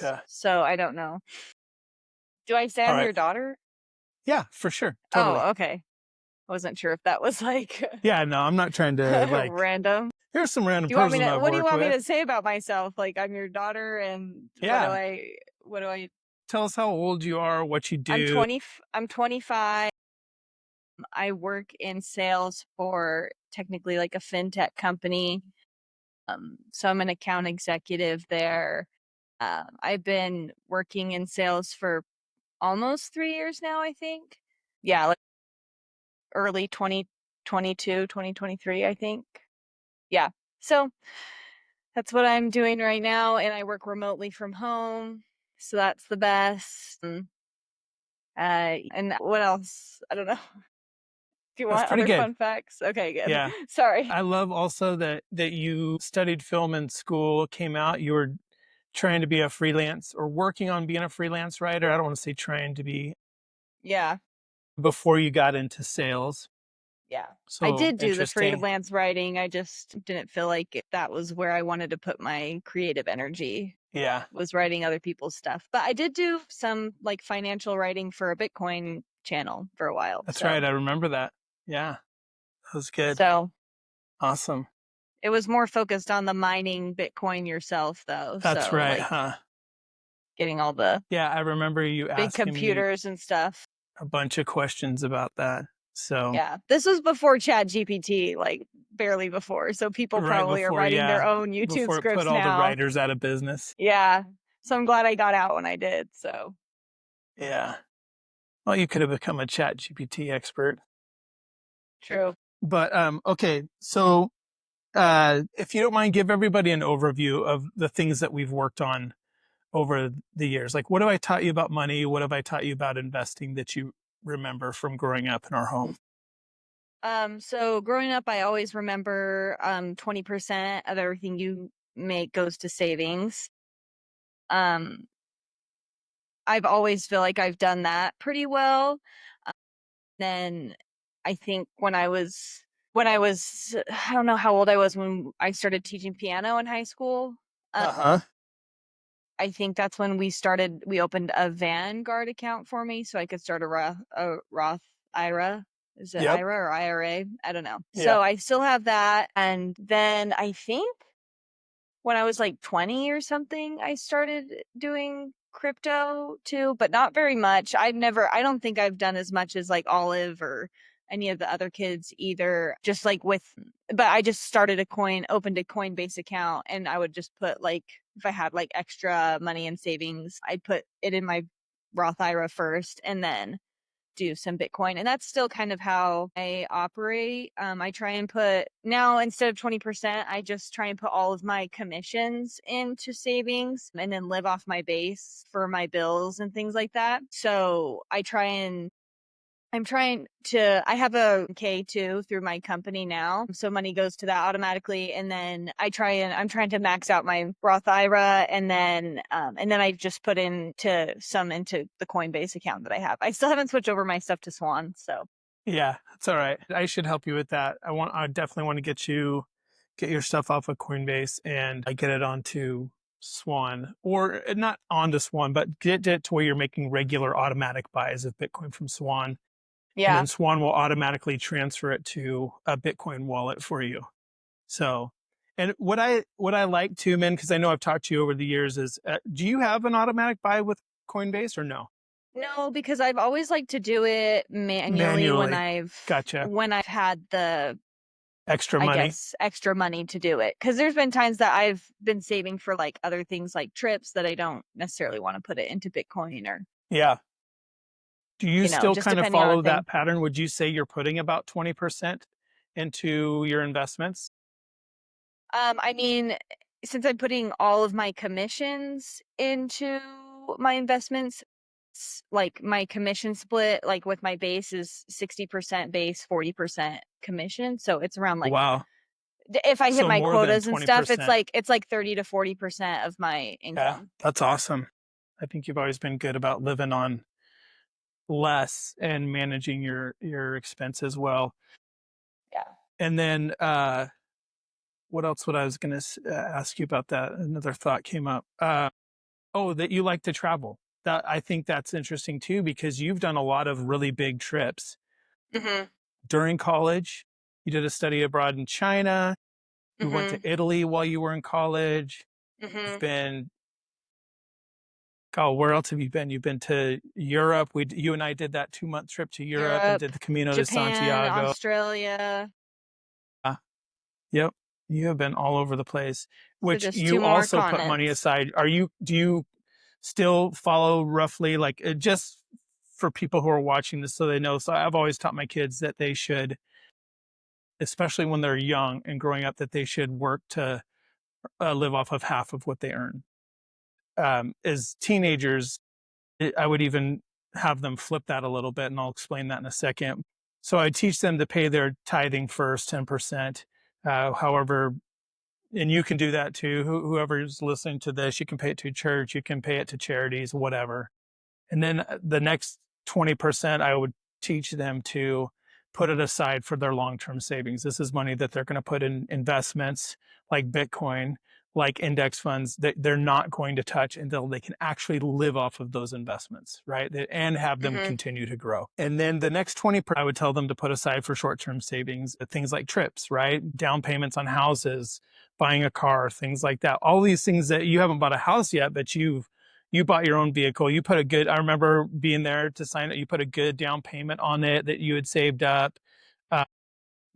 Yeah. So I don't know. Do I say All I'm right. your daughter? Yeah, for sure. Totally. Oh, okay. I wasn't sure if that was like Yeah, no, I'm not trying to like, random. here's some random Do you want me person to I've what do you worked want me with. to say about myself? Like I'm your daughter and Yeah. what do I Tell us how old you are, what you I'm do. 20 I'm 25. I work in sales for technically like a fintech company. So I'm an account executive there. I've been working in sales for almost 3 years now, I think. Yeah, like early 2022, 2023, I think. Yeah. So that's what I'm doing right now. And I work remotely from home. So that's the best. And what else? I don't know. Do you That's want pretty other good. fun facts? Okay, good. Yeah. Sorry. I love also that you studied film in school, came out, you were trying to be a freelance or working on being a freelance writer. I don't want to say trying to be Yeah. before you got into sales. Yeah. I So did do the interesting. freelance writing. I just didn't feel like that was where I wanted to put my creative energy, Yeah, was writing other people's stuff. But I did do some like financial writing for a Bitcoin channel for a while. that's right. So, I remember that. Yeah, that was good. so Awesome. it was more focused on the mining Bitcoin yourself though. That's So right, like huh? getting all the Yeah, I remember you big asking me computers and stuff. a bunch of questions about that. So Yeah. This was before Chat GPT, like barely before. So people right probably are before, writing their yeah, own YouTube before it put scripts all the now. writers out of business. Yeah. So I'm glad I got out when I did. So Yeah. Well, you could have become a chat GPT expert. true. But okay, so if you don't mind, give everybody an overview of the things that we've worked on over the years. Like, what have I taught you about money? What have I taught you about investing that you remember from growing up in our home? So growing up, I always remember 20% of everything you make goes to savings. Um, I've always feel like I've done that pretty well. Uh, Then I think when I was I don't know how old I was when I started teaching piano in high school. Uh, Uh-huh. I think that's when we opened a Vanguard account for me so I could start a Roth IRA. Is it Yep. IRA or IRA? I don't know. Yeah. So I still have that. And then I think when I was like 20 or something, I started doing crypto too, but not very much. I don't think I've done as much as like Olive or any of the other kids either. But I just opened a Coinbase account and I would just put like, if I had like extra money in savings, I'd put it in my Roth IRA first and then do some Bitcoin. And that's still kind of how I operate. I try and put now instead of 20%, I just try and put all of my commissions into savings and then live off my base for my bills and things like that. So I have a K too through my company now. So money goes to that automatically. And then I'm trying to max out my Roth IRA and then I just put into the Coinbase account that I have. I still haven't switched over my stuff to Swan. So Yeah, it's all right. I should help you with that. I definitely want to get your stuff off of Coinbase and get it onto Swan, or not onto Swan, but get it to where you're making regular automatic buys of Bitcoin from Swan. And yeah. then Swan will automatically transfer it to a Bitcoin wallet for you. So, and what I like too, man, because I know I've talked to you over the years, is do you have an automatic buy with Coinbase or no? No, because I've always liked to do it manually Manually. Gotcha. when I've had Extra I money. guess, extra money to do it. Because there's been times that I've been saving for like other things like trips that I don't necessarily want to put it into Bitcoin or, Yeah. Do you still just kind of depending on follow things. that pattern? Would you say you're putting about 20% into your investments? I mean, since I'm putting all of my commissions into my investments, like my commission split, like with my base is 60% base, 40% commission. So it's around like Wow. if I hit So my more than quotas and stuff, 20%. it's like 30 to 40% of my Yeah, income. that's awesome. I think you've always been good about living on less and managing your expenses well. Yeah. And then what else would I was going to ask you about that? Another thought came up. Oh, that you like to travel. That I think that's interesting too, because you've done a lot of really big trips Mhm. during college. You did a study abroad in China. You went to Mhm. Italy while you were in college. You've Mhm. been, oh, where else have you been? You've been to Europe. You and I did that 2-month trip to Europe and Europe, did the Camino de Japan, Santiago. Australia. Yep. You have been all over the place, So which just two you more also put money continents. aside. Do you still follow roughly like just for people who are watching this so they know? So I've always taught my kids that they should, especially when they're young and growing up, that they should work to live off of half of what they earn. As teenagers, I would even have them flip that a little bit, and I'll explain that in a second. So I teach them to pay their tithing first, 10%. However, and you can do that too. Whoever's listening to this, you can pay it to church, you can pay it to charities, whatever. And then the next 20%, I would teach them to put it aside for their long term savings. This is money that they're going to put in investments like Bitcoin, like index funds that they're not going to touch until they can actually live off of those investments, right? And have them Mhm. continue to grow. And then the next 20%, I would tell them to put aside for short term savings, things like trips, right? Down payments on houses, buying a car, things like that. All these things that you haven't bought a house yet, but you bought your own vehicle. You put a good, I remember being there to sign it. You put a good down payment on it that you had saved up. Uh,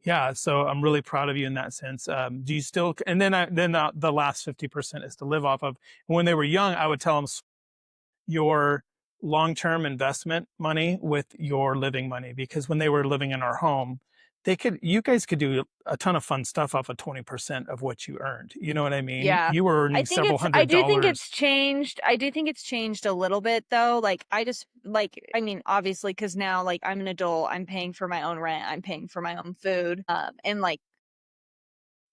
yeah. So I'm really proud of you in that sense. Do you still, and then, the last 50% is to live off of. When they were young, I would tell them your long-term investment money with your living money, because when they were living in our home, you guys could do a ton of fun stuff off of 20% of what you earned. You know what I mean? Yeah. You were I earning think several I hundred do think it's dollars. changed. I do think it's changed a little bit though. Like I just like I mean obviously cuz now like I'm an adult, I'm paying for my own rent, I'm paying for my own food. And like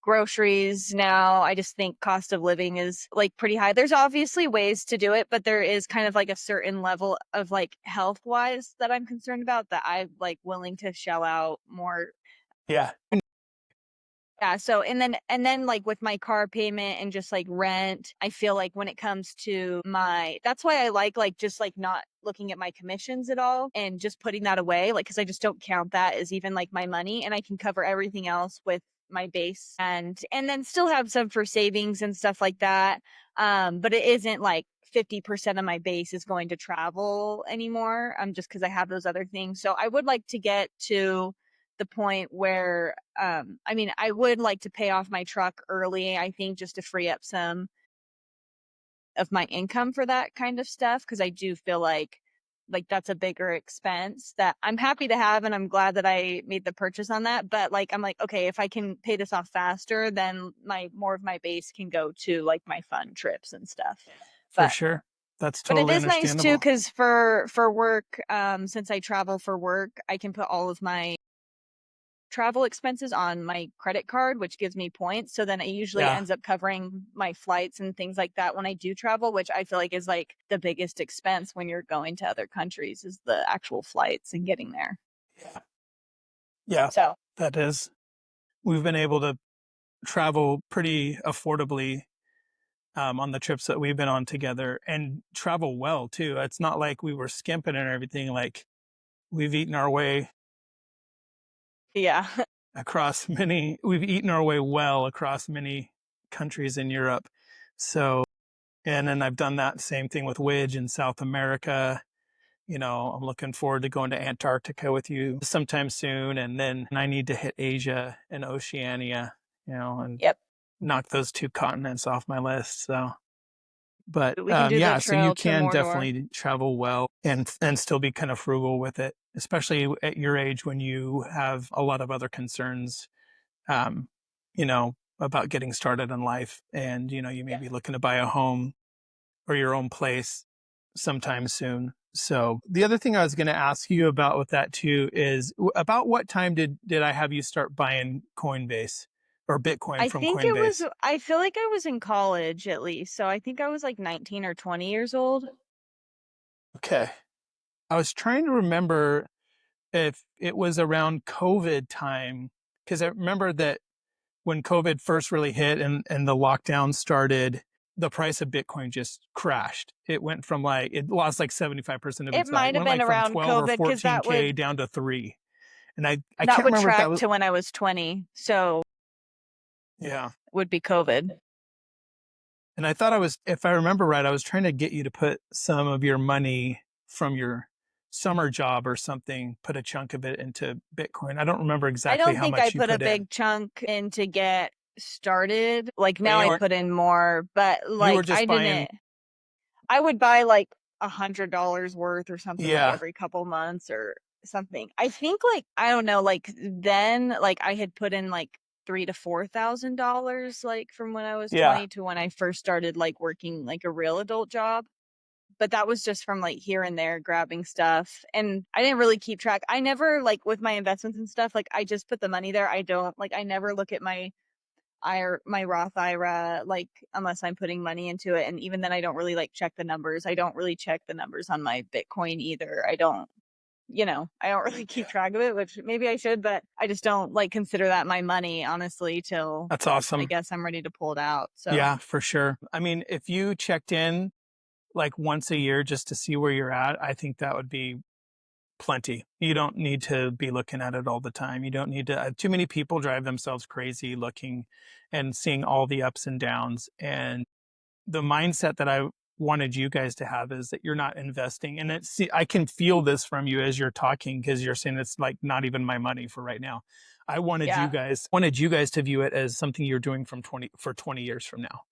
groceries now, I just think cost of living is like pretty high. There's obviously ways to do it, but there is kind of like a certain level of like health-wise that I'm concerned about that I'm like willing to shell out more. Yeah. Yeah, so and then like with my car payment and just like rent, I feel like when it comes to my that's why I like just like not looking at my commissions at all and just putting that away like cuz I just don't count that as even like my money and I can cover everything else with my base and then still have some for savings and stuff like that. But it isn't like 50% of my base is going to travel anymore just cuz I have those other things. So I would like to get to the point where I mean I would like to pay off my truck early, I think just to free up some of my income for that kind of stuff because I do feel like that's a bigger expense that I'm happy to have and I'm glad that I made the purchase on that, but like I'm like okay, if I can pay this off faster then my more of my base can go to like my fun trips and stuff. For But sure. That's but it totally is nice too understandable. because for work since I travel for work I can put all of my travel expenses on my credit card, which gives me points. So then it usually Yeah, ends up covering my flights and things like that when I do travel, which I feel like is like the biggest expense when you're going to other countries is the actual flights and getting there. yeah, yeah, So that is. We've been able to travel pretty affordably on the trips that we've been on together and travel well too. It's not like we were skimping and everything. Like we've eaten our way yeah. we've eaten our way well across many countries in Europe. So, and then I've done that same thing with Widge in South America. I'm looking forward to going to Antarctica with you sometime soon. And then I need to hit Asia and Oceania, and Yep. knock those two continents off my list. So, but We can do the yeah, so you trail to can Mordor. definitely travel well and still be kind of frugal with it, especially at your age when you have a lot of other concerns, um, about getting started in life. And, you may Yeah. be looking to buy a home or your own place sometime soon. So the other thing I was going to ask you about with that too is about what time did I have you start buying Coinbase or Bitcoin I from think it was Coinbase? I feel like I was in college at least. So I think I was like 19 or 20 years old. Okay. I was trying to remember if it was around COVID time, because I remember that when COVID first really hit and the lockdown started, the price of Bitcoin just crashed. It went from like, it lost like 75% of It its value. might It have went been like from around 12 or COVID because 14K down to 3. And I that can't would remember if that track was, to when I was 20. So yeah. would be COVID. And I thought if I remember right, I was trying to get you to put some of your money from your summer job or something, put a chunk of it into Bitcoin. I don't remember I exactly don't how think I much you put a put in. big chunk in to get started. Like now You I were, put in more, but you were like I just buying, didn't, I would buy like $100 worth or something like yeah, every couple months or something. I think like, I don't know, like then like I had put in like $3,000 to $4,000 like from when I was yeah. 20 to when I first started like working like a real adult job. But that was just from like here and there grabbing stuff. And I didn't really keep track. I never like with my investments and stuff, like I just put the money there. I don't like I never look at my Roth IRA like unless I'm putting money into it. And even then I don't really like check the numbers. I don't really check the numbers on my Bitcoin either. I don't really keep track of it, which maybe I should, but I just don't like consider that my money, honestly, till That's I awesome. guess I'm ready to pull it out. So Yeah, for sure. I mean, if you checked in like once a year just to see where you're at, I think that would be plenty. You don't need to be looking at it all the time. You don't need to, too many people drive themselves crazy looking and seeing all the ups and downs. And the mindset that I wanted you guys to have is that you're not investing. And I can feel this from you as you're talking because you're saying it's like not even my money for right now. I yeah. wanted you guys to view it as something you're doing for 20 years from now.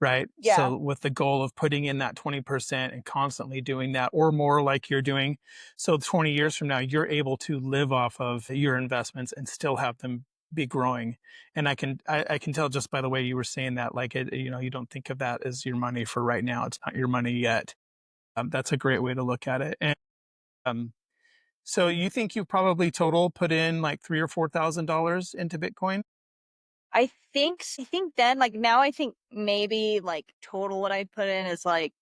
Right. Yeah. So with the goal of putting in that 20% and constantly doing that or more like you're doing. So 20 years from now, you're able to live off of your investments and still have them be growing. And I can tell just by the way you were saying that, like you don't think of that as your money for right now. It's not your money yet. That's a great way to look at it. And um, so you think you probably total put in like $3,000 or $4,000 into Bitcoin? I think then like now I think maybe like total what I put in is like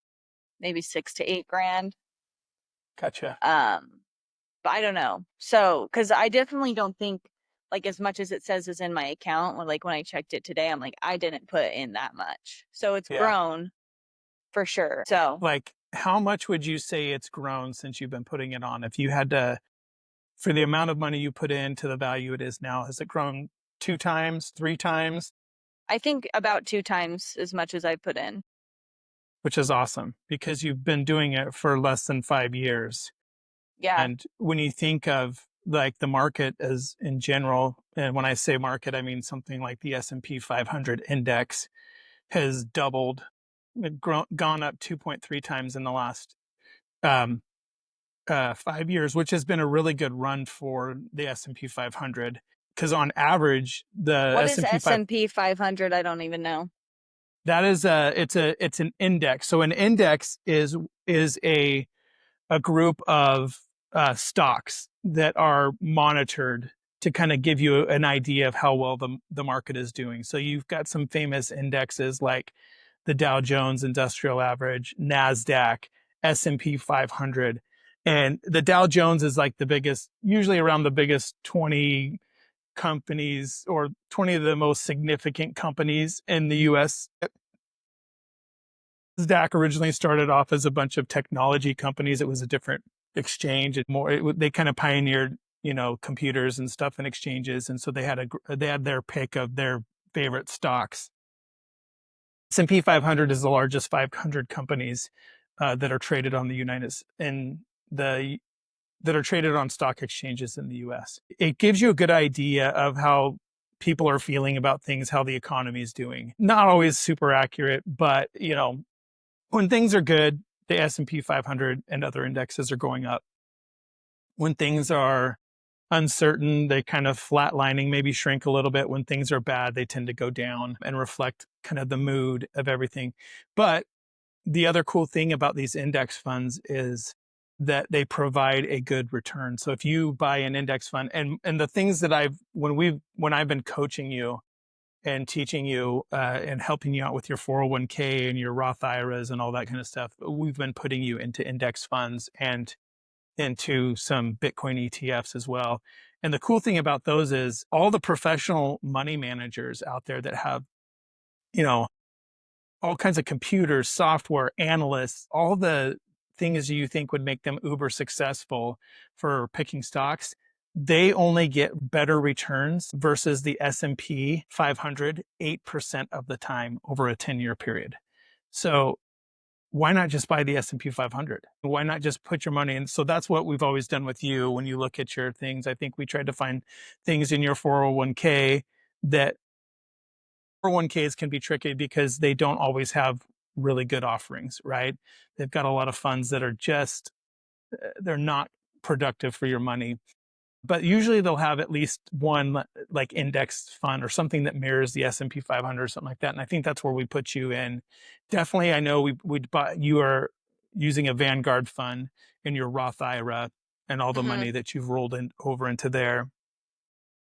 maybe 6 to 8 grand. Gotcha. Um, but I don't know. So, because I definitely don't think like as much as it says is in my account, like when I checked it today, I'm like, I didn't put in that much. So it's Yeah. grown for sure. So Like, how much would you say it's grown since you've been putting it on? If you had to, for the amount of money you put in to the value it is now, has it grown 2 times, 3 times? I think about 2 times as much as I put in. Which is awesome because you've been doing it for less than 5 years. Yeah. And when you think of like the market as in general, and when I say market, I mean something like the S&P 500 index has doubled, gone up 2.3 times in the last um, 5 years, which has been a really good run for the S&P 500. Because on average, the What is S&P 5 S&P 500? I don't even know. that is it's an index. So an index is a group of stocks that are monitored to kind of give you an idea of how well the market is doing. So you've got some famous indexes like the Dow Jones Industrial Average, Nasdaq, S&P 500, and the Dow Jones is like the biggest, usually around the biggest 20 companies or 20 of the most significant companies in the US. Nasdaq originally started off as a bunch of technology companies. It was a different exchange and more. They kind of pioneered, computers and stuff and exchanges, and so they had their pick of their favorite stocks. S&P 500 is the largest 500 companies that are traded on the United in the that are traded on stock exchanges in the U.S. It gives you a good idea of how people are feeling about things, how the economy is doing. Not always super accurate, but when things are good, the S&P 500 and other indexes are going up. When things are uncertain, they kind of flatlining, maybe shrink a little bit. When things are bad, they tend to go down and reflect kind of the mood of everything. But the other cool thing about these index funds is that they provide a good return. So if you buy an index fund and the things that when I've been coaching you and teaching you and helping you out with your 401k and your Roth IRAs and all that kind of stuff, we've been putting you into index funds and into some Bitcoin ETFs as well. And the cool thing about those is all the professional money managers out there that have, you know, all kinds of computers, software, analysts, all the things you think would make them uber successful for picking stocks, they only get better returns versus the S&P 500 8% of the time over a 10-year period. So why not just buy the S&P 500? Why not just put your money in? So that's what we've always done with you when you look at your things. I think we tried to find things in your 401k that 401ks can be tricky because they don't always have really good offerings, right? They've got a lot of funds that are just, they're not productive for your money. But usually they'll have at least one like index fund or something that mirrors the S&P 500 or something like that. And I think that's where we put you in. Definitely, I know we'd bought, you are using a Vanguard fund in your Roth IRA and all the Hmm. money that you've rolled in over into there,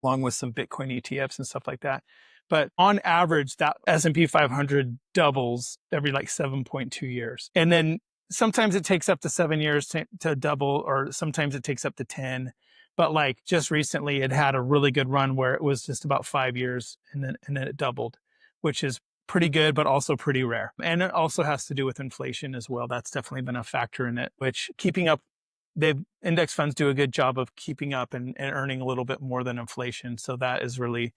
along with some Bitcoin ETFs and stuff like that. But on average, that S&P 500 doubles every like 7.2 years. And then sometimes it takes up to 7 years to double, or sometimes it takes up to 10. But like just recently, it had a really good run where it was just about 5 years and then it doubled, which is pretty good, but also pretty rare. And it also has to do with inflation as well. That's definitely been a factor in it, which keeping up, the index funds do a good job of keeping up and earning a little bit more than inflation. So that is really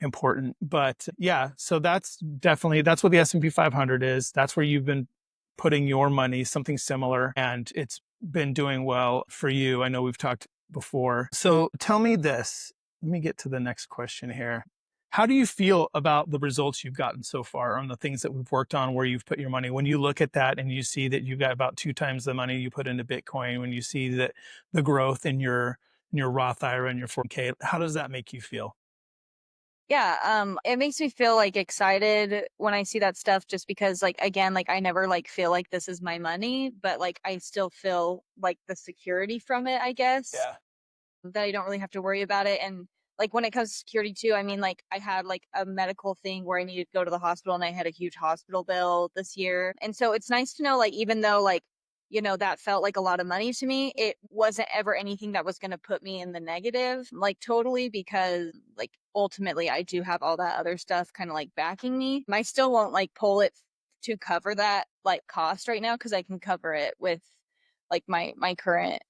important. But yeah, so that's definitely, that's what the S&P 500 is. That's where you've been putting your money, something similar, and it's been doing well for you. I know we've talked before. So tell me this. Let me get to the next question here. How do you feel about the results you've gotten so far on the things that we've worked on where you've put your money? When you look at that and you see that you've got about 2 times the money you put into Bitcoin, when you see that the growth in your Roth IRA and your 4K, how does that make you feel? Yeah, it makes me feel like excited when I see that stuff just because like again, like I never like feel like this is my money, but like I still feel like the security from it, I guess, Yeah. that I don't really have to worry about it. And like when it comes to security too, I mean like I had like a medical thing where I needed to go to the hospital and I had a huge hospital bill this year. And so it's nice to know like even though like that felt like a lot of money to me, it wasn't ever anything that was going to put me in the negative, like totally, because like ultimately I do have all that other stuff kind of like backing me. I still won't like pull it to cover that like cost right now because I can cover it with like my current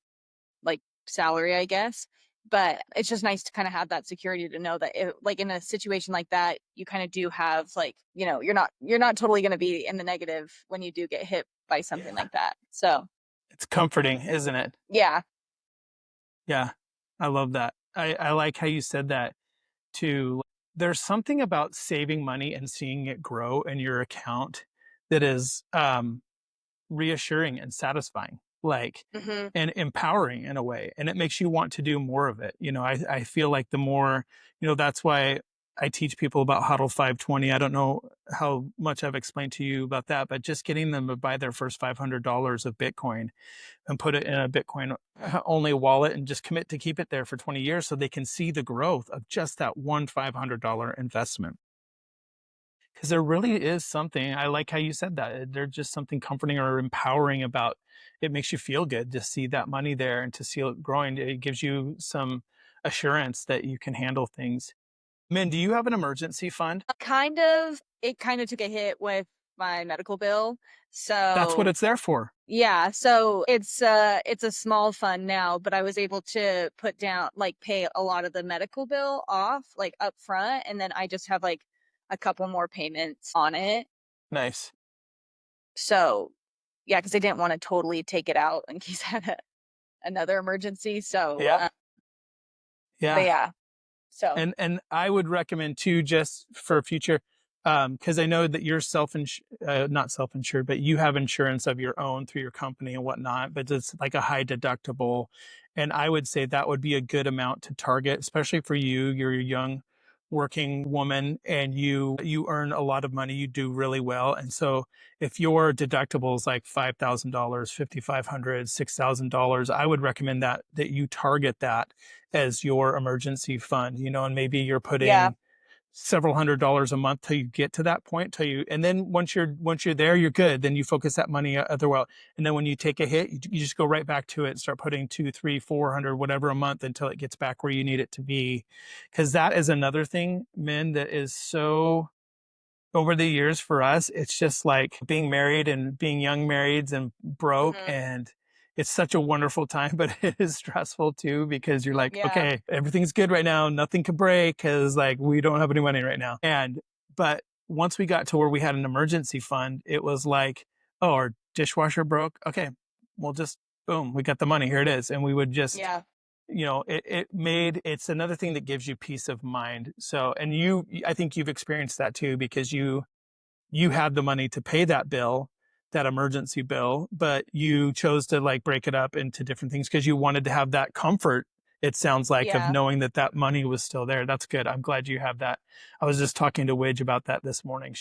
like salary, I guess. But it's just nice to kind of have that security to know that like in a situation like that, you kind of do have like, you're not totally going to be in the negative when you do get hit by something Yeah. like that. So, It's comforting, isn't it? yeah. Yeah. I love that. I like how you said that too. There's something about saving money and seeing it grow in your account that is reassuring and satisfying, like, Hmm. and empowering in a way. And it makes you want to do more of it. I feel like the more, that's why I teach people about Huddle 520. I don't know how much I've explained to you about that, but just getting them to buy their first $500 of Bitcoin and put it in a Bitcoin only wallet and just commit to keep it there for 20 years so they can see the growth of just that one $500 investment. Because there really is something, I like how you said that. There's just something comforting or empowering about it. Makes you feel good to see that money there and to see it growing. It gives you some assurance that you can handle things. Min, do you have an emergency fund? It kind of took a hit with my medical bill. That's what So, it's there for. yeah, so it's a small fund now, but I was able to put down like pay a lot of the medical bill off like up front and then I just have like a couple more payments on it. Nice. So, yeah, because I didn't want to totally take it out in case I had another emergency. So, Yeah. but Yeah. yeah, so And I would recommend too, just for future, because I know that you're not self-insured, but you have insurance of your own through your company and whatnot, but it's like a high deductible. And I would say that would be a good amount to target, especially for you. You're a young working woman and you earn a lot of money, you do really well. And so if your deductible is like $5,000, $5,500, $6,000, I would recommend that you target that as your emergency fund, and maybe you're yeah, putting several $100s a month till you get to that point, and then once you're there, you're good. Then you focus that money other well. And then when you take a hit, you just go right back to it and start putting 2, 3, 400, whatever a month until it gets back where you need it to be. Cause that is another thing, men, that is so over the years for us, it's just like being married and being young marrieds and broke. Hmm. And it's such a wonderful time, but it is stressful too because you're like, Yeah. okay, everything's good right now. Nothing could break because like we don't have any money right now. But once we got to where we had an emergency fund, it was like, oh, our dishwasher broke. Okay, we'll just, boom, we got the money. Here it is. And we would just, Yeah. it's another thing that gives you peace of mind. So, and I think you've experienced that too, because you had the money to pay that bill, that emergency bill, but you chose to like break it up into different things because you wanted to have that comfort. It sounds like of Yeah. knowing that that money was still there. That's good. I'm glad you have that. I was just talking to Widge about that this morning.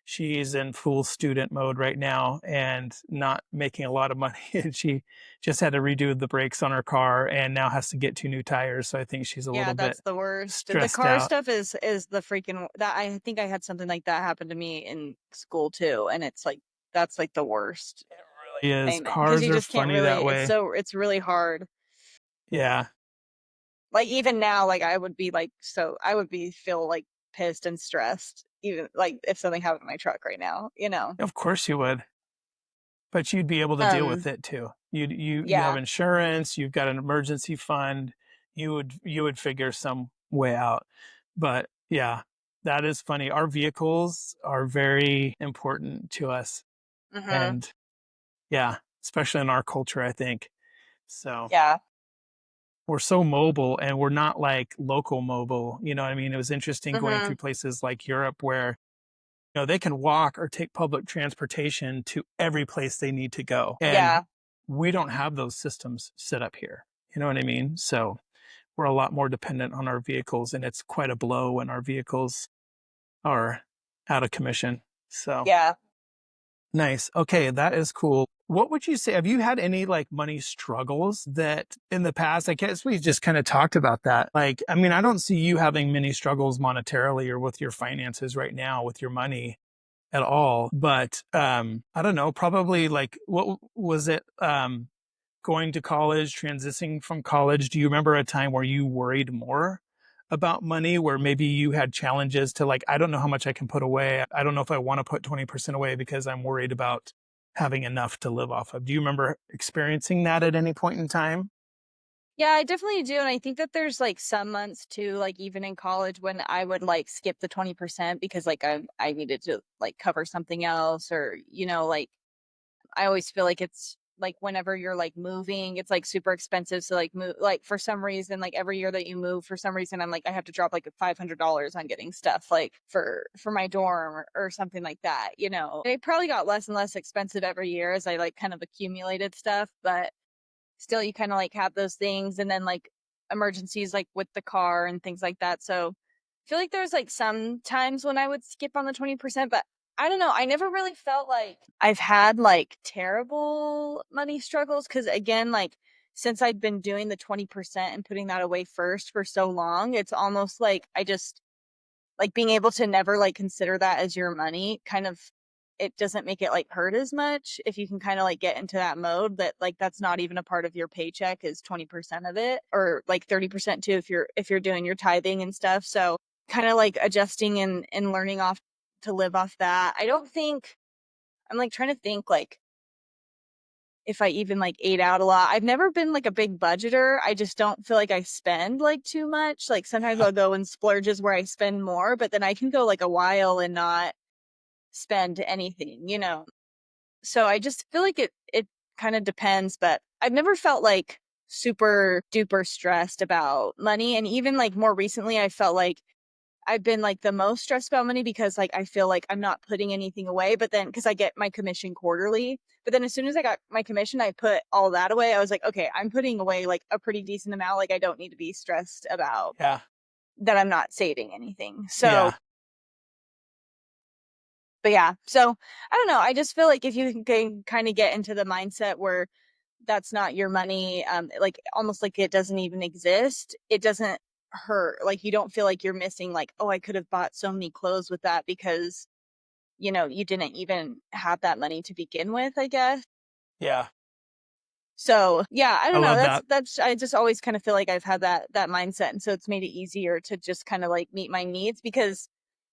She's in full student mode right now and not making a lot of money. And she just had to redo the brakes on her car and now has to get 2 new tires. So I think she's a Yeah, little bit that's the worst. The stressed car out. stuff is the freaking that I think I had something like that happen to me in school too, and it's like that's like the worst. It really is. Amen. Because Cars you are just can't funny really. that way. It's really hard. Yeah. Like even now, like I would be like I would be feel like pissed and stressed even like if something happened to my truck right now. Of course you would. But you'd be able to deal with Um. it too. You have Yeah. insurance, you've got an emergency fund. You would figure some way out. But yeah, that is funny. Our vehicles are very important to us. Mhm. And yeah, especially in our culture, I think. So Yeah. we're so mobile and we're not like local mobile. You know what I mean? It was interesting going Mhm. through places like Europe where they can walk or take public transportation to every place they need to go. And Yeah. we don't have those systems set up here. You know what I mean? So we're a lot more dependent on our vehicles, and it's quite a blow when our vehicles are out of commission. So Yeah. nice. Okay, that is cool. What would you say? Have you had any like money struggles that in the past? I guess we've just kind of talked about that. Like, I mean, I don't see you having many struggles monetarily or with your finances right now with your money at all. But I don't know, probably like what was it going to college, transitioning from college? Do you remember a time where you worried more about money, where maybe you had challenges to like, I don't know how much I can put away. I don't know if I want to put 20% away because I'm worried about having enough to live off of. Do you remember experiencing that at any point in time? Yeah, I definitely do. And I think that there's like some months too, like even in college when I would like skip the 20% because like I needed to like cover something else or, like I always feel like it's like whenever you're like moving, it's like super expensive. So like move like for some reason, like every year that you move, for some reason I'm like I have to drop like $500 on getting stuff like for my dorm or something like that, It probably got less and less expensive every year as I like kind of accumulated stuff, but still you kind of like have those things and then like emergencies like with the car and things like that. So I feel like there's like some times when I would skip on the 20%, but I don't know. I never really felt like I've had like terrible money struggles because again, like since I'd been doing the 20% and putting that away first for so long, it's almost like I just like being able to never like consider that as your money kind of it doesn't make it like hurt as much if you can kind of like get into that mode that like that's not even a part of your paycheck is 20% of it or like 30% too if you're doing your tithing and stuff. So kind of like adjusting and learning off to live off that. I don't think I'm like trying to think like if I even like ate out a lot. I've never been like a big budgeter. I just don't feel like I spend like too much. Like sometimes I'll go in splurges where I spend more, but then I can go like a while and not spend anything. So I just feel like it kind of depends, but I've never felt like super duper stressed about money. And even like more recently, I felt like I've been like the most stressed about money because like I feel like I'm not putting anything away, but then because I get my commission quarterly, but then as soon as I got my commission, I put all that away. I was like, okay, I'm putting away like a pretty decent amount. Like I don't need to be stressed about Yeah. that I'm not saving anything. So, Yeah. but yeah, so I don't know. I just feel like if you can kind of get into the mindset where that's not your money, like almost like it doesn't even exist, it doesn't hurt. Like you don't feel like you're missing like, oh, I could have bought so many clothes with that because you didn't even have that money to begin with, I guess. Yeah. So yeah, I I don't know. love That's that. that's I just always kind of feel like I've had that mindset. And so it's made it easier to just kind of like meet my needs because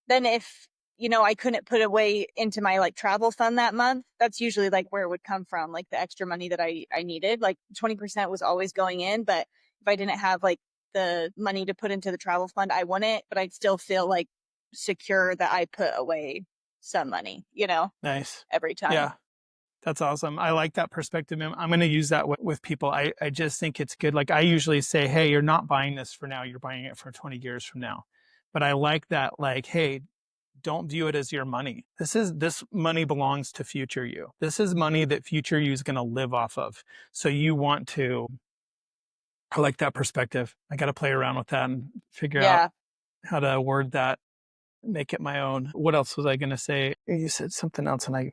then if I couldn't put away into my like travel fund that month, that's usually like where it would come from, like the extra money that I needed. Like 20% was always going in, but if I didn't have like the money to put into the travel fund, I wouldn't, but I'd still feel like secure that I put away some money, Nice. every time. Yeah. That's awesome. I like that perspective. I'm going to use that with people. I just think it's good. Like I usually say, hey, you're not buying this for now. You're buying it for 20 years from now. But I like that. Like, hey, don't view it as your money. This money belongs to future you. This is money that future you is going to live off of. So you want to, I like that perspective. I got to play around with that and figure out Yeah. how to word that, make it my own. What else was I going to say? You said something else and I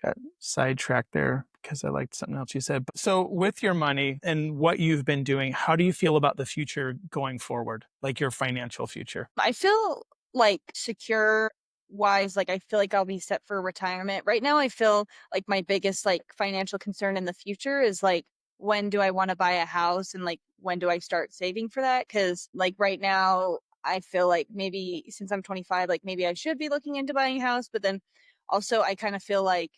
got sidetracked there because I liked something else you said. So with your money and what you've been doing, how do you feel about the future going forward? Like your financial future? I feel like secure wise, like I feel like I'll be set for retirement. Right now, I feel like my biggest like financial concern in the future is like when do I want to buy a house and like when do I start saving for that? Because like right now, I feel like maybe since I'm 25, like maybe I should be looking into buying a house, but then also I kind of feel like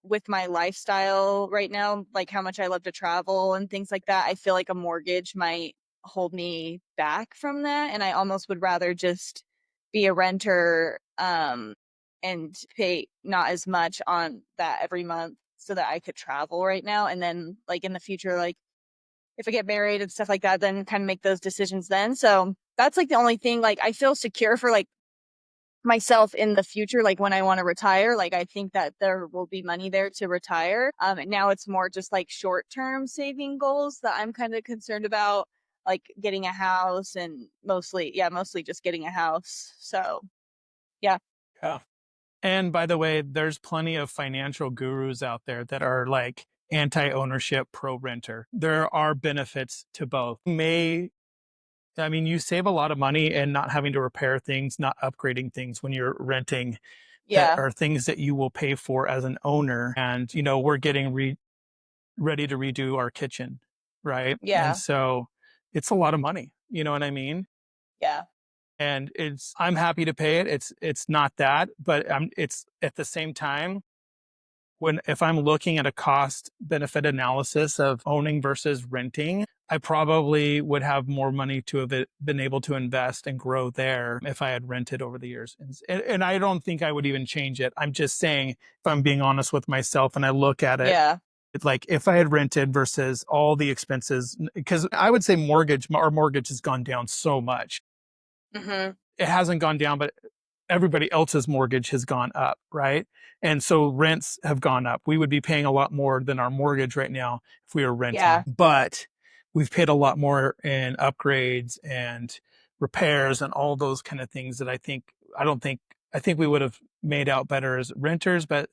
with my lifestyle right now, like how much I love to travel and things like that, I feel like a mortgage might hold me back from that. And I almost would rather just be a renter and pay not as much on that every month so that I could travel right now. And then like in the future, like if I get married and stuff like that, then kind of make those decisions then. So that's like the only thing, like I feel secure for like myself in the future, like when I want to retire, like I think that there will be money there to retire. And now it's more just like short term saving goals that I'm kind of concerned about, like getting a house and mostly just getting a house. So yeah. Yeah. And by the way, there's plenty of financial gurus out there that are like anti-ownership, pro-renter. There are benefits to both. You save a lot of money and not having to repair things, not upgrading things when you're renting that Yeah. are things that you will pay for as an owner. And, we're getting ready to redo our kitchen, right? And Yeah. so it's a lot of money. You know what I mean? Yeah. And I'm happy to pay it. It's not that, but it's at the same time if I'm looking at a cost benefit analysis of owning versus renting, I probably would have more money to have been able to invest and grow there if I had rented over the years. And I don't think I would even change it. I'm just saying, if I'm being honest with myself and I look at it, Yeah. it's like if I had rented versus all the expenses, because I would say our mortgage has gone down so much. Hmm. It hasn't gone down, but everybody else's mortgage has gone up, right? And so rents have gone up. We would be paying a lot more than our mortgage right now if we were renting, Yeah. but we've paid a lot more in upgrades and repairs and all those kind of things that I think we would have made out better as renters, but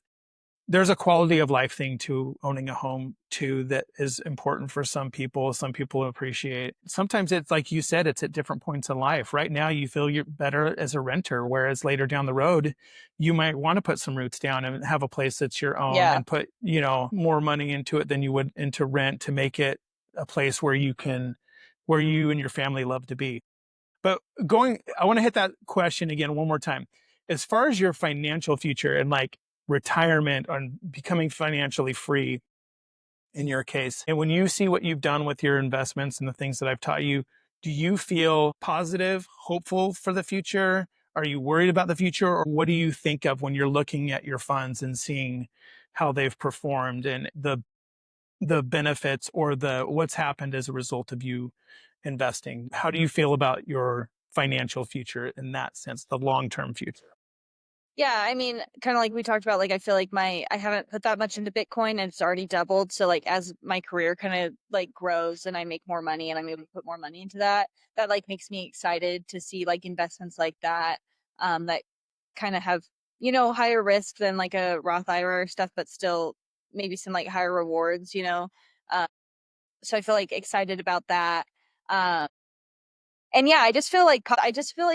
there's a quality of life thing to owning a home too that is important for some people. Some people appreciate. Sometimes it's like you said, it's at different points in life. Right now, you feel you're better as a renter, whereas later down the road, you might want to put some roots down and have a place that's your own Yeah. and put, more money into it than you would into rent to make it a place where where you and your family love to be. But I want to hit that question again one more time. As far as your financial future and like retirement and becoming financially free in your case, and when you see what you've done with your investments and the things that I've taught you, do you feel positive, hopeful for the future? Are you worried about the future? Or what do you think of when you're looking at your funds and seeing how they've performed and the benefits or the what's happened as a result of you investing? How do you feel about your financial future in that sense, the long-term future? Yeah, I mean, kind of like we talked about, like I feel like I haven't put that much into Bitcoin and it's already doubled. So like as my career kind of like grows and I make more money and I'm able to put more money into that, that like makes me excited to see like investments like that that kind of have, higher risk than like a Roth IRA or stuff, but still maybe some like higher rewards. Uh, so I feel like excited about that. Um and yeah, I just feel like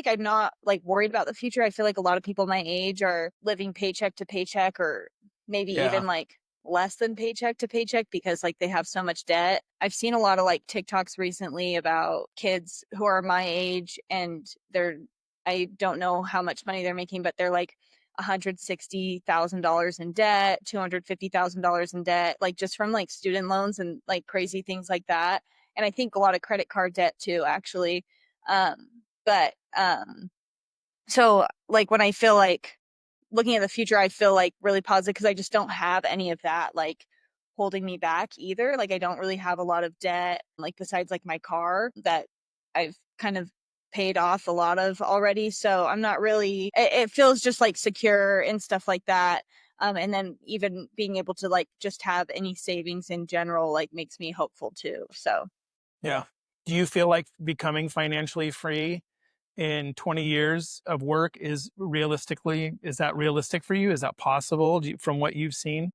I'm not like worried about the future. I feel like a lot of people my age are living paycheck to paycheck or maybe Yeah. even like less than paycheck to paycheck because like they have so much debt. I've seen a lot of like TikToks recently about kids who are my age and they're I don't know how much money they're making, but they're like $160,000 in debt, $250,000 in debt, like just from like student loans and like crazy things like that. And I think a lot of credit card debt too, actually. But so like when I feel like looking at the future, I feel like really positive because I just don't have any of that like holding me back either. Like I don't really have a lot of debt, like besides like my car that I've kind of paid off a lot of already. So I'm not really, it feels just like secure and stuff like that. And then even being able to like just have any savings in general, like makes me hopeful too. So Yeah. Do you feel like becoming financially free in 20 years of work is that realistic for you? Is that possible from what you've seen?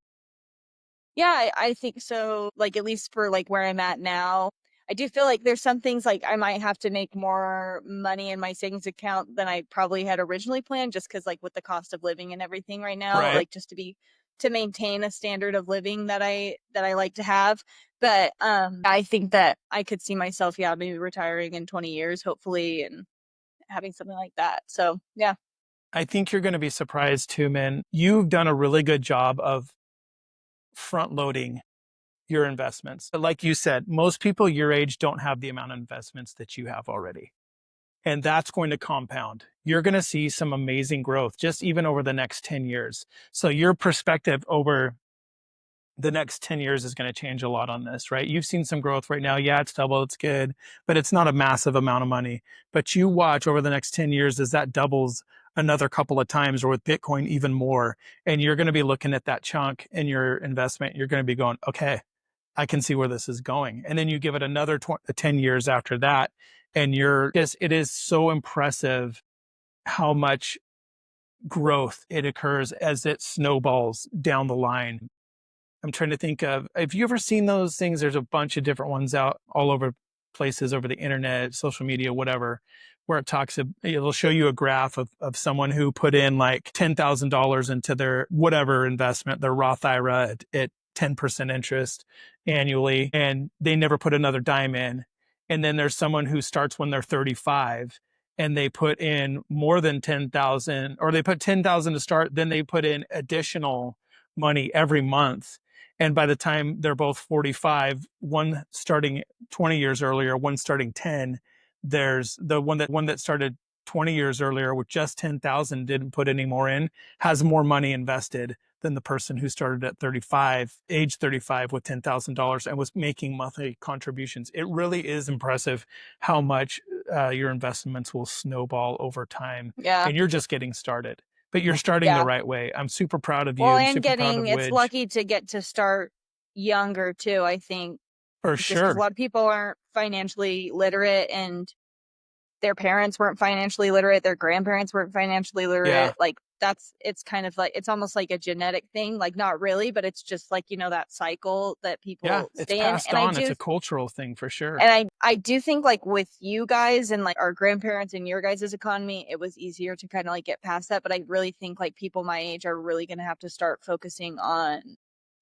yeah, I think so. Like at least for like where I'm at now, I do feel like there's some things like I might have to make more money in my savings account than I probably had originally planned, just because like with the cost of living and everything right now, Right. like just to maintain a standard of living that I like to have. But I think that I could see myself, yeah, maybe retiring in 20 years, hopefully, and having something like that. So yeah. I think you're going to be surprised too, man. You've done a really good job of front loading your investments. But like you said, most people your age don't have the amount of investments that you have already. And that's going to compound. You're going to see some amazing growth just even over the next 10 years. So your perspective over the next 10 years is going to change a lot on this, right? You've seen some growth right now. Yeah, it's double, it's good, but it's not a massive amount of money. But you watch over the next 10 years as that doubles another couple of times, or with Bitcoin, even more. And you're going to be looking at that chunk in your investment. You're going to be going, okay, I can see where this is going. And then you give it another 10 years after that. And it is so impressive how much growth it occurs as it snowballs down the line. I'm trying to think of, have you ever seen those things? There's a bunch of different ones out all over places, over the internet, social media, whatever, where it'll show you a graph of someone who put in like $10,000 into their whatever investment, their Roth IRA at 10% interest annually, and they never put another dime in. And then there's someone who starts when they're 35 and they put in more than 10,000, or they put 10,000 to start, then they put in additional money every month. And by the time they're both 45, one starting 20 years earlier, one starting 10, there's the one that started 20 years earlier with just 10,000, didn't put any more in, has more money invested than the person who started at age 35 with $10,000 and was making monthly contributions. It really is impressive how much your investments will snowball over time. Yeah. And you're just getting started, but you're starting the Yeah. right way. I'm super proud of Well, you. I'm and super proud of it's Widge. lucky to get to start younger too, I think, For just because a sure. lot of people aren't financially literate and their parents weren't financially literate, their grandparents weren't financially Yeah. literate. Like it's kind of like, it's almost like a genetic thing, like not really, but it's just like, that cycle that Yeah. people It's stay in. passed on. It's a cultural thing for sure. And I do think like with you guys and like our grandparents and your guys' economy, it was easier to kind of like get past that. But I really think like people my age are really going to have to start focusing on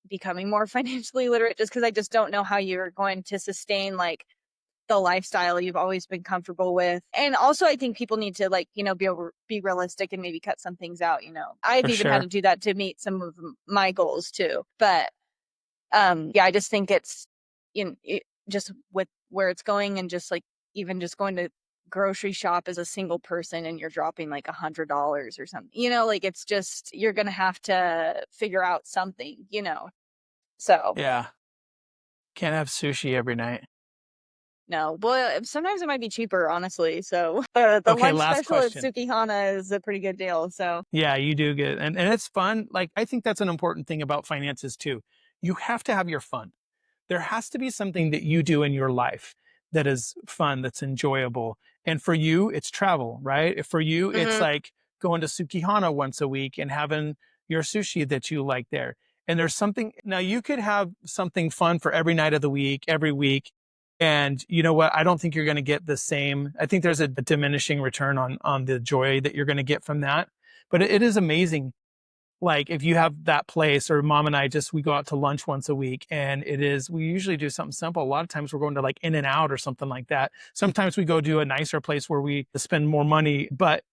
becoming more financially literate, just because I just don't know how you're going to sustain like the lifestyle you've always been comfortable with. And also I think people need to like, be realistic and maybe cut some things out. I've For even had to sure. do that to meet some of my goals too. But yeah, I just think it's just with where it's going, and just like even just going to grocery shop as a single person and you're dropping like $100 or something, like it's just, you're gonna have to figure out something, so Yeah. Can't have sushi every night. no. Well, sometimes it might be cheaper, honestly. So the Okay. lunch Last special at question. Sukihana is a pretty good deal. So Yeah, you do good. And it's fun. Like, I think that's an important thing about finances too. You have to have your fun. There has to be something that you do in your life that is fun, that's enjoyable. And for you, it's travel, right? For you, it's hmm like going to Sukihana once a week and having your sushi that you like there. And there's something, now you could have something fun for every night of the week, every week. And you know what? I don't think you're going to get the same. I think there's a diminishing return on the joy that you're going to get from that. But it is amazing like if you have that place, or mom and I we go out to lunch once a week, and we usually do something simple. A lot of times we're going to like In-N-Out or something like that. Sometimes we go to a nicer place where we spend more money, but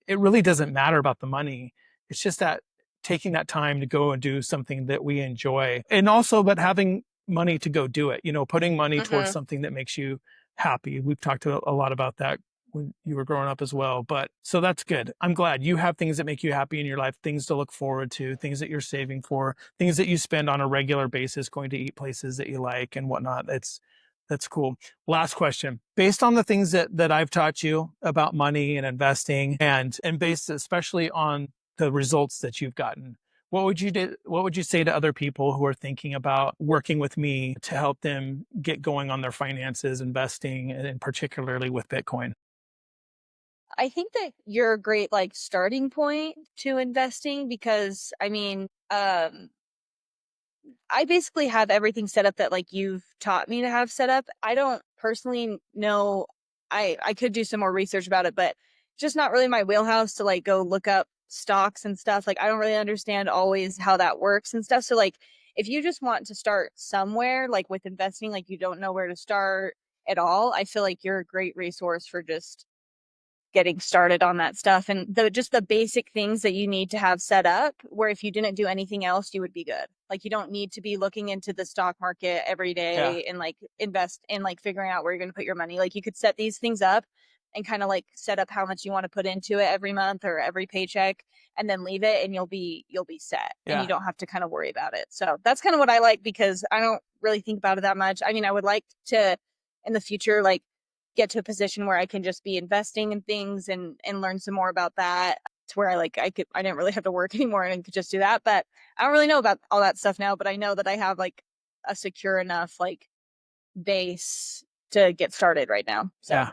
it really doesn't matter about the money. It's just that taking that time to go and do something that we enjoy, and also, but having money to go do it, putting money towards Hmm. something that makes you happy. We've talked a lot about that when you were growing up as well. But so that's good. I'm glad you have things that make you happy in your life, things to look forward to, things that you're saving for, things that you spend on a regular basis, going to eat places that you like and whatnot. That's cool. Last question. Based on the things that I've taught you about money and investing, and based especially on the results that you've gotten, what would you say to other people who are thinking about working with me to help them get going on their finances, investing, and particularly with Bitcoin? I think that you're a great like starting point to investing because I basically have everything set up that like you've taught me to have set up. I don't personally know. I could do some more research about it, but just not really my wheelhouse to like go look up stocks and stuff. Like I don't really understand always how that works and stuff. So like if you just want to start somewhere like with investing, like you don't know where to start at all, I feel like you're a great resource for just getting started on that stuff and just the basic things that you need to have set up where if you didn't do anything else you would be good. Like you don't need to be looking into the stock market every Yeah. day and like invest in like figuring out where you're going to put your money. Like you could set these things up and kind of like set up how much you want to put into it every month or every paycheck and then leave it and you'll be set and you Yeah. don't have to kind of worry about it. So that's kind of what I like because I don't really think about it that much. I mean, I would like to in the future like get to a position where I can just be investing in things and learn some more about that to where I didn't really have to work anymore and could just do that. But I don't really know about all that stuff now, but I know that I have like a secure enough like base to get started right now. So Yeah.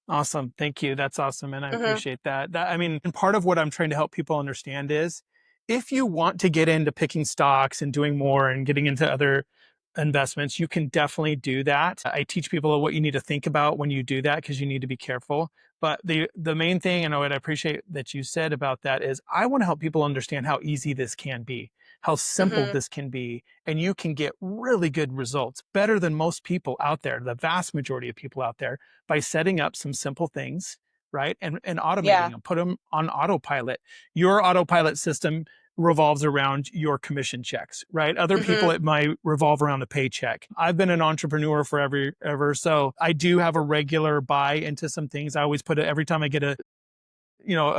Awesome. Thank you. That's awesome. And I hmm appreciate that. I mean, and part of what I'm trying to help people understand is if you want to get into picking stocks and doing more and getting into other investments, you can definitely do that. I teach people what you need to think about when you do that because you need to be careful. But the main thing, and what I appreciate that you said about that is I want to help people understand how easy this can be, how simple hmm this can be, and you can get really good results, better than most people out there, the vast majority of people out there, by setting up some simple things, right? And automating yeah. them, put them on autopilot. Your autopilot system revolves around your commission checks, right? Other people, hmm it might revolve around the paycheck. I've been an entrepreneur forever, ever. So I do have a regular buy into some things. I always put it every time I get a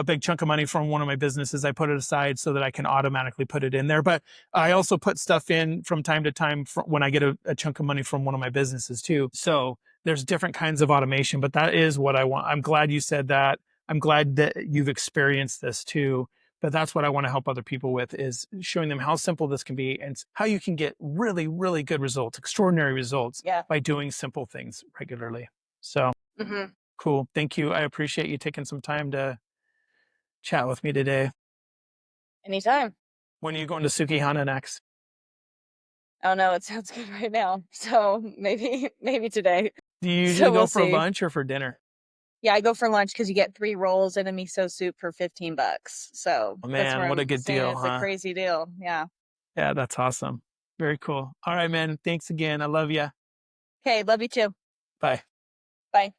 big chunk of money from one of my businesses, I put it aside so that I can automatically put it in there. But I also put stuff in from time to time when I get a chunk of money from one of my businesses too. So there's different kinds of automation, but that is what I want. I'm glad you said that. I'm glad that you've experienced this too. But that's what I want to help other people with, is showing them how simple this can be and how you can get really, really good results, extraordinary results Yeah. by doing simple things regularly. So hmm cool. Thank you. I appreciate you taking some time to chat with me today. Anytime. When are you going to Sukihana next? I don't know. It sounds good right now. So maybe today. Do you usually So go we'll for see. lunch or for dinner? Yeah, I go for lunch because you get 3 rolls and a miso soup for $15. So Oh that's man, where what a I'm good saying deal, it's a huh? crazy deal. Yeah. Yeah, that's awesome. Very cool. All right, man. Thanks again. I love you. Okay, love you too. Bye. Bye.